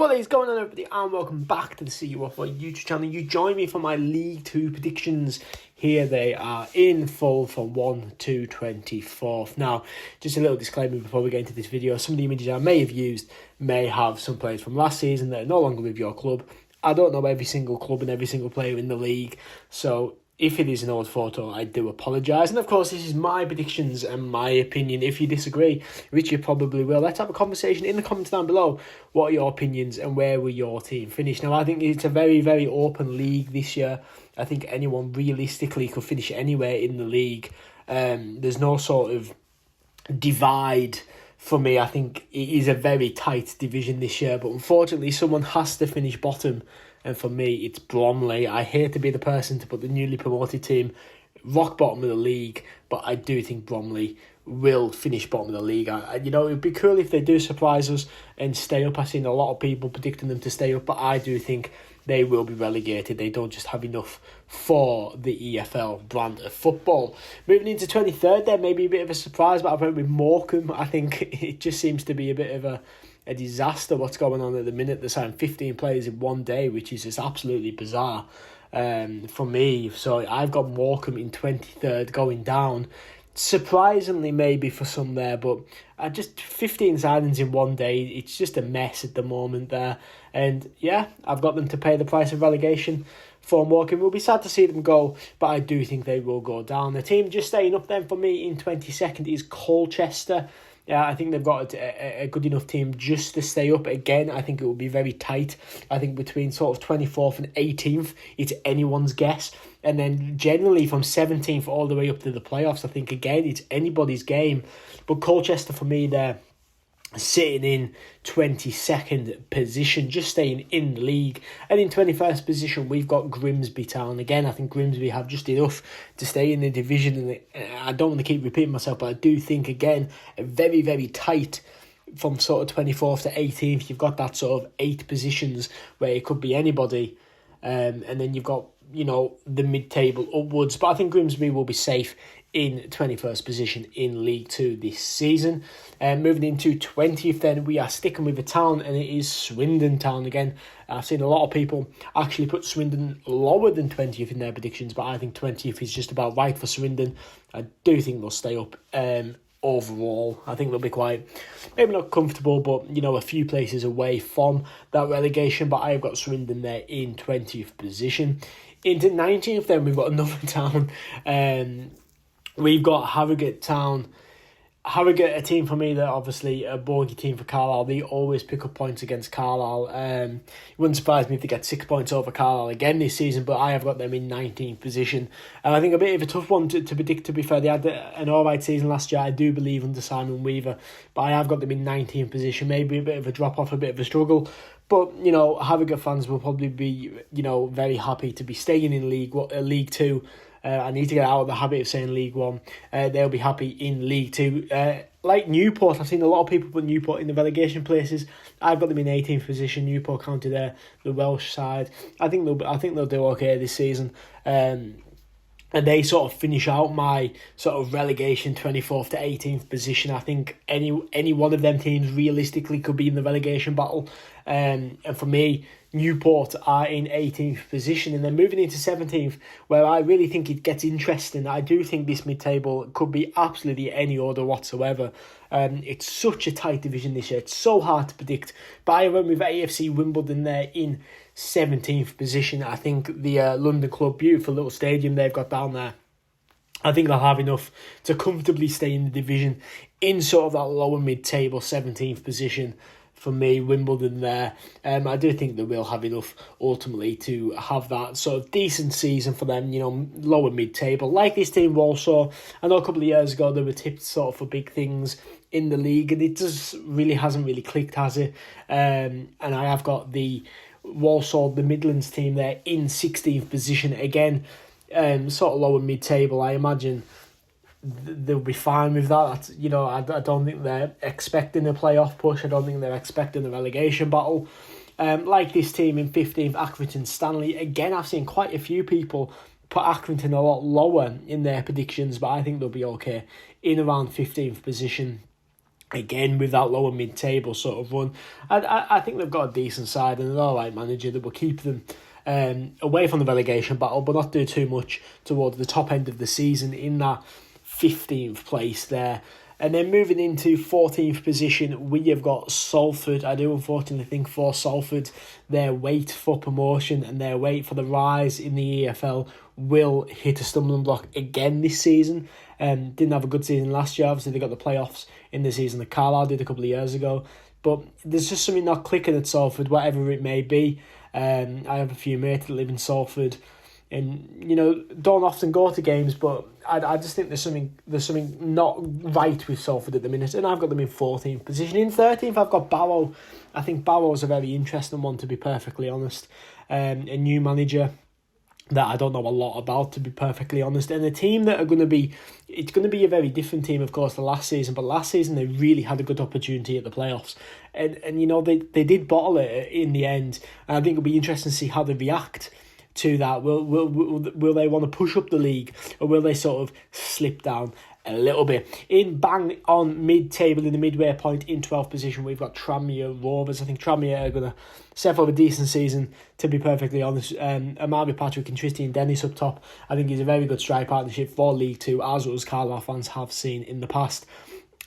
What is going on, everybody, and welcome back to the CU04 YouTube channel. You join me for my League 2 predictions. Here they are in full from 1 to 24th. Now, just a little disclaimer before we get into this video. Some of the images I may have used may have some players from last season that are no longer with your club. I don't know every single club and every single player in the league, so if it is an old photo, I do apologise. And of course, this is my predictions and my opinion. If you disagree, which you probably will, let's have a conversation in the comments down below. What are your opinions and where will your team finish? Now, I think it's a very, very open league this year. I think anyone realistically could finish anywhere in the league. There's no sort of divide for me. I think it is a very tight division this year, but unfortunately, someone has to finish bottom. And for me, it's Bromley. I hate to be the person to put the newly promoted team rock bottom of the league, but I do think Bromley will finish bottom of the league. It would be cool if they do surprise us and stay up. I've seen a lot of people predicting them to stay up, but I do think they will be relegated. They don't just have enough for the EFL brand of football. Moving into 23rd, there may be a bit of a surprise, but I went with Morecambe. I think it just seems to be a bit of a disaster what's going on at the minute. They signed 15 players in one day, which is just absolutely bizarre for me. So I've got Morecambe in 23rd going down. Surprisingly maybe for some there, but just 15 signings in one day, it's just a mess at the moment there. And yeah, I've got them to pay the price of relegation for Morecambe. It will be sad to see them go, but I do think they will go down. The team just staying up then for me in 22nd is Colchester. Yeah, I think they've got a good enough team just to stay up. Again, I think it will be very tight. I think between sort of 24th and 18th, it's anyone's guess. And then generally from 17th all the way up to the playoffs, I think, again, it's anybody's game. But Colchester, for me, they're sitting in 22nd position, just staying in the league. And in 21st position, we've got Grimsby Town. Again, I think Grimsby have just enough to stay in the division. And I don't want to keep repeating myself, but I do think, again, a very, very tight from sort of 24th to 18th. You've got that sort of 8 positions where it could be anybody. And then you've got, the mid-table upwards. But I think Grimsby will be safe in 21st position in League 2 this season. Moving into 20th then, we are sticking with a town, and it is Swindon Town again. I've seen a lot of people actually put Swindon lower than 20th in their predictions, but I think 20th is just about right for Swindon. I do think they'll stay up overall. I think they'll be quite, maybe not comfortable, but a few places away from that relegation. But I've got Swindon there in 20th position. Into 19th then, we've got another town. We've got Harrogate Town. Harrogate, a team for me that obviously a bogey team for Carlisle. They always pick up points against Carlisle. It wouldn't surprise me if they get 6 points over Carlisle again this season, but I have got them in 19th position. And I think a bit of a tough one to predict, to be fair. They had an alright season last year, I do believe, under Simon Weaver, but I have got them in 19th position. Maybe a bit of a drop-off, a bit of a struggle. But, Harrogate fans will probably be, very happy to be staying in League 2. I need to get out of the habit of saying League 1. They'll be happy in League 2. Like Newport, I've seen a lot of people put Newport in the relegation places. I've got them in 18th position. Newport County there, the Welsh side. I think they'll do okay this season. And they sort of finish out my sort of relegation 24th to 18th position. I think any one of them teams realistically could be in the relegation battle. And for me, Newport are in 18th position. And then moving into 17th, where I really think it gets interesting. I do think this mid-table could be absolutely any order whatsoever. It's such a tight division this year. It's so hard to predict. But I went with AFC Wimbledon there in 17th position. I think the London club, beautiful little stadium they've got down there, I think they'll have enough to comfortably stay in the division in sort of that lower mid-table 17th position. For me, Wimbledon there, I do think they will have enough ultimately to have that sort of decent season for them, lower mid-table. Like this team, Walsall, I know a couple of years ago they were tipped sort of for big things in the league, and it just hasn't really clicked, has it? And I have got the Walsall, the Midlands team there in 16th position. Again, sort of lower mid-table. I imagine they'll be fine with that. I don't think they're expecting a playoff push. I don't think they're expecting a relegation battle. Like this team in 15th, Accrington Stanley. Again, I've seen quite a few people put Accrington a lot lower in their predictions, but I think they'll be okay in around 15th position. again with that lower mid-table sort of run. I think they've got a decent side and an alright manager that will keep them away from the relegation battle, but not do too much towards the top end of the season in that 15th place there. And then moving into 14th position, we have got Salford. I do unfortunately think for Salford, their wait for promotion and their wait for the rise in the EFL will hit a stumbling block again this season. Didn't have a good season last year. Obviously, they got the playoffs in the season that Carlisle did a couple of years ago. But there's just something not clicking at Salford, whatever it may be. I have a few mates that live in Salford, and don't often go to games, but I just think there's something not right with Salford at the minute, and I've got them in 14th position. In 13th, I've got Barrow. I think Barrow's a very interesting one, to be perfectly honest. A new manager that I don't know a lot about, to be perfectly honest, and a team that are going to be, it's going to be a very different team, of course, to last season, but last season they really had a good opportunity at the playoffs, and they did bottle it in the end, and I think it'll be interesting to see how they react to that. Will they want to push up the league, or will they sort of slip down a little bit? In bang on mid-table, in the midway point, in 12th position, we've got Tranmere Rovers. I think Tranmere are going to set up a decent season, to be perfectly honest. Amari Patrick and Tristan Dennis up top. I think he's a very good strike partnership for League Two, as us Carlisle fans have seen in the past.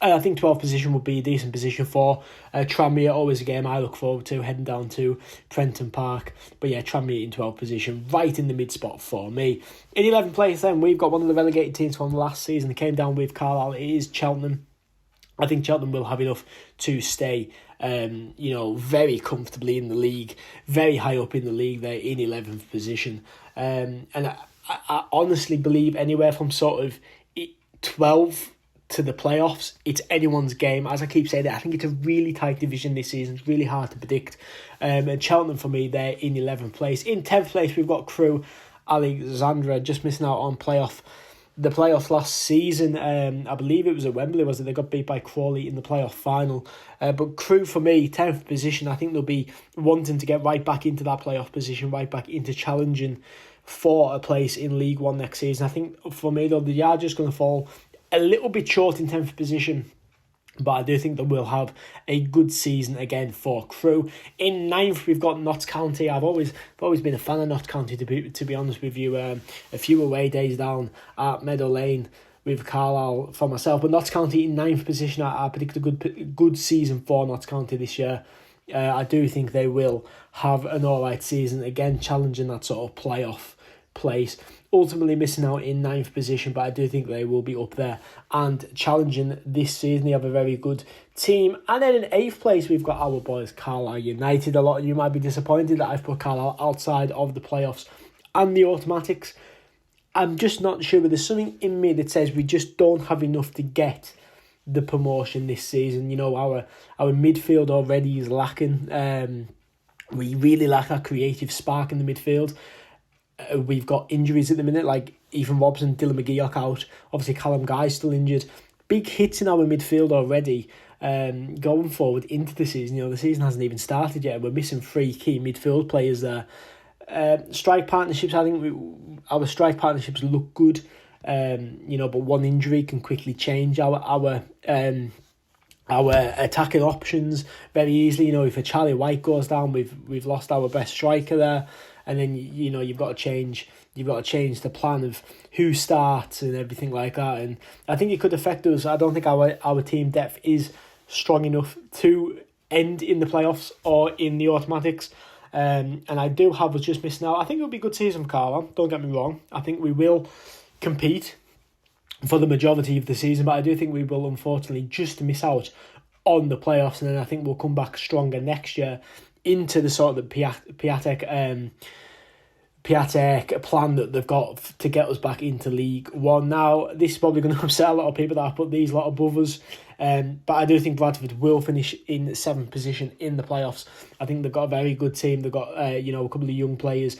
I think 12th position would be a decent position for Tranmere. Always a game I look forward to, heading down to Prenton Park. But yeah, Tranmere in 12th position, right in the mid spot for me. In 11th place then, we've got one of the relegated teams from last season that came down with Carlisle. It is Cheltenham. I think Cheltenham will have enough to stay very comfortably in the league, very high up in the league. They're in 11th position. And I honestly believe anywhere from sort of 12 to the playoffs, it's anyone's game. As I keep saying, I think it's a really tight division this season. It's really hard to predict. And Cheltenham, for me, they're in 11th place. In 10th place, we've got Crewe Alexandra, just missing out on the playoffs last season. I believe it was at Wembley, was it? They got beat by Crawley in the playoff final. But Crewe, for me, 10th position, I think they'll be wanting to get right back into that playoff position, right back into challenging for a place in League One next season. I think, for me, though, they are just going to fall a little bit short in 10th position, but I do think that we'll have a good season again for Crewe. In 9th, we've got Notts County. I've always been a fan of Notts County, to be honest with you. A few away days down at Meadow Lane with Carlisle for myself, but Notts County in 9th position. I predict a good season for Notts County this year. I do think they will have an alright season, again challenging that sort of playoff place. Ultimately missing out in 9th position, but I do think they will be up there and challenging this season. They have a very good team. And then in 8th place, we've got our boys Carlisle United. A lot of you might be disappointed that I've put Carlisle outside of the playoffs and the automatics. I'm just not sure, but there's something in me that says we just don't have enough to get the promotion this season. Our midfield already is lacking. We really lack that creative spark in the midfield. We've got injuries at the minute, like Ethan Robson, Dylan McGeoch out. Obviously, Callum Guy's still injured. Big hits in our midfield already going forward into the season. The season hasn't even started yet. We're missing 3 key midfield players there. Strike partnerships, I think our strike partnerships look good. But one injury can quickly change our attacking options very easily. If a Charlie White goes down, we've lost our best striker there. And then you've got to change the plan of who starts and everything like that. And I think it could affect us. I don't think our team depth is strong enough to end in the playoffs or in the automatics. And I do have us just missing out. I think it'll be a good season for Carlisle. Don't get me wrong. I think we will compete for the majority of the season, but I do think we will unfortunately just miss out on the playoffs. And then I think we'll come back stronger next year into the sort of Piatek plan that they've got to get us back into League One. Now, this is probably going to upset a lot of people that have put these lot above us, but I do think Bradford will finish in 7th position in the playoffs. I think they've got a very good team. They've got a couple of young players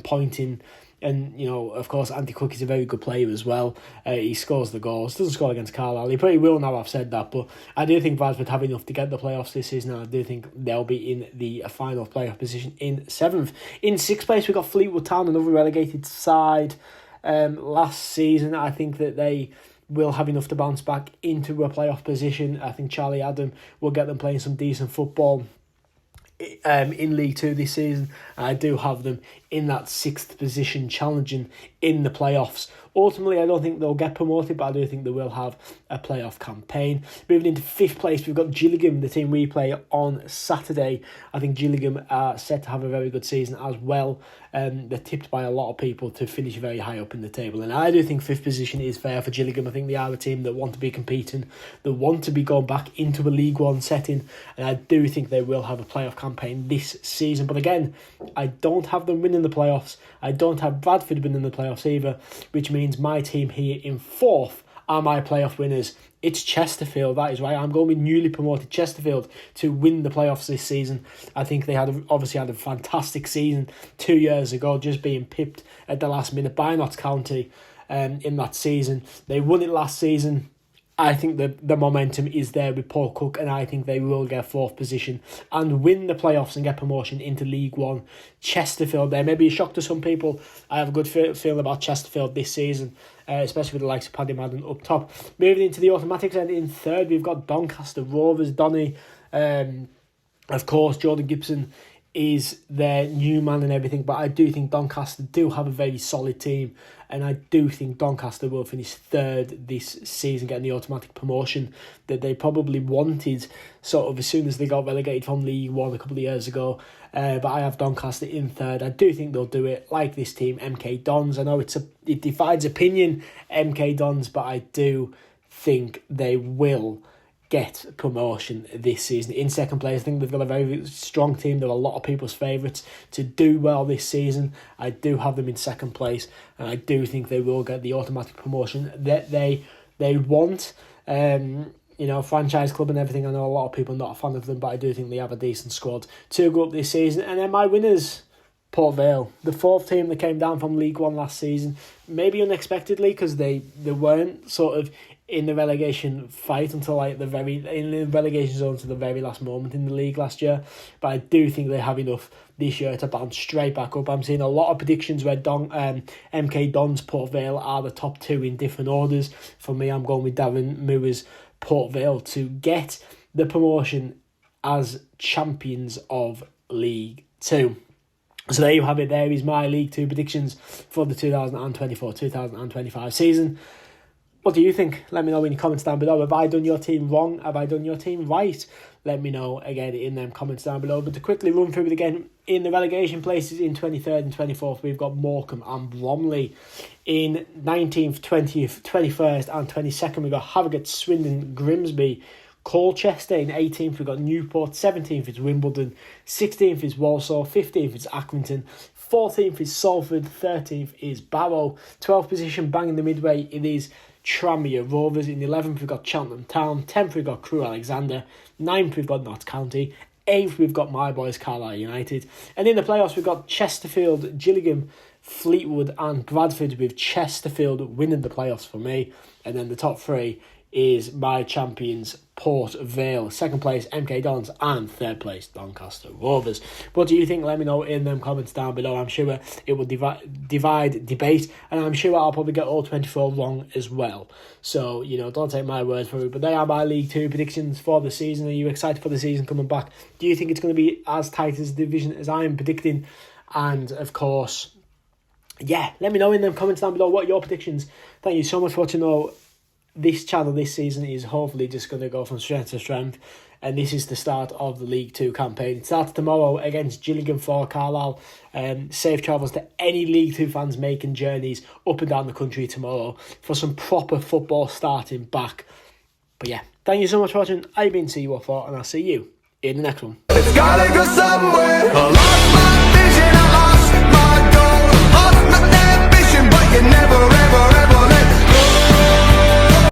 pointing. And, of course, Andy Cook is a very good player as well. He scores the goals. Doesn't score against Carlisle. He probably will now, I've said that. But I do think Bradford have enough to get the playoffs this season. And I do think they'll be in the final playoff position in 7th. In 6th place, we've got Fleetwood Town, another relegated side. Last season, I think that they will have enough to bounce back into a playoff position. I think Charlie Adam will get them playing some decent football in League Two this season. I do have them in that 6th position, challenging in the playoffs. Ultimately, I don't think they'll get promoted, but I do think they will have a playoff campaign. Moving into 5th place, we've got Gillingham, the team we play on Saturday. I think Gillingham are set to have a very good season as well. They're tipped by a lot of people to finish very high up in the table, and I do think 5th position is fair for Gillingham. I think they are a team that want to be competing, that want to be going back into a League One setting, and I do think they will have a playoff campaign this season. But again, I don't have them winning the playoffs. I don't have Bradford winning the playoffs either, which means my team here in 4th are my playoff winners. It's Chesterfield. That is right. I'm going with newly promoted Chesterfield to win the playoffs this season. I think they obviously had a fantastic season 2 years ago, just being pipped at the last minute by Notts County in that season. They won it last season. I think the momentum is there with Paul Cook, and I think they will get 4th position and win the playoffs and get promotion into League One. Chesterfield there may be a shock to some people. I have a good feeling about Chesterfield this season, especially with the likes of Paddy Madden up top. Moving into the automatics, and in 3rd we've got Doncaster Rovers. Donny, of course, Jordan Gibson is their new man and everything, but I do think Doncaster do have a very solid team, and I do think Doncaster will finish 3rd this season, getting the automatic promotion that they probably wanted sort of as soon as they got relegated from League One a couple of years ago. But I have Doncaster in 3rd. I do think they'll do it, like this team, MK Dons. I know it divides opinion, MK Dons, but I do think they will get promotion this season. In 2nd place, I think they've got a very strong team. They're a lot of people's favourites to do well this season. I do have them in 2nd place, and I do think they will get the automatic promotion that they want. Franchise club and everything. I know a lot of people are not a fan of them, but I do think they have a decent squad to go up this season. And then my winners, Port Vale, the 4th team that came down from League One last season, maybe unexpectedly because they weren't sort of in the relegation fight until in the relegation zone to the very last moment in the league last year. But I do think they have enough this year to bounce straight back up. I'm seeing a lot of predictions where MK Dons, Port Vale are the top 2 in different orders. For me, I'm going with Darren Moore's Port Vale to get the promotion as champions of League 2. So there you have it. There is my League 2 predictions for the 2024-2025 season. What do you think? Let me know in the comments down below. Have I done your team wrong? Have I done your team right? Let me know again in them comments down below. But to quickly run through it again, in the relegation places in 23rd and 24th, we've got Morecambe and Bromley. In 19th, 20th, 21st and 22nd, we've got Harrogate, Swindon, Grimsby, Colchester. In 18th, we've got Newport. 17th is Wimbledon. 16th is Walsall. 15th is Accrington. 14th is Salford. 13th is Barrow. 12th position, bang in the midway, it is Tranmere Rovers. In 11th, we've got Cheltenham Town. 10th, we've got Crewe Alexandra. 9th, we've got Notts County. 8th, we've got my boys, Carlisle United. And in the playoffs, we've got Chesterfield, Gillingham, Fleetwood and Bradford, with Chesterfield winning the playoffs for me. And then the top 3 is my champions, Port Vale. 2nd place, MK Dons. And 3rd place, Doncaster Rovers. What do you think? Let me know in them comments down below. I'm sure it will divide debate, and I'm sure I'll probably get all 24 wrong as well. So, don't take my word for it. But they are my League 2 predictions for the season. Are you excited for the season coming back? Do you think it's going to be as tight as the division as I am predicting? And, of course, let me know in them comments down below what are your predictions. Thank you so much for watching. This channel this season is hopefully just going to go from strength to strength, and this is the start of the League 2 campaign. It starts tomorrow against Gillingham for Carlisle. Safe travels to any League 2 fans making journeys up and down the country tomorrow for some proper football starting back. But thank you so much for watching. I've been CU04, and I'll see you in the next one. It's gotta go somewhere.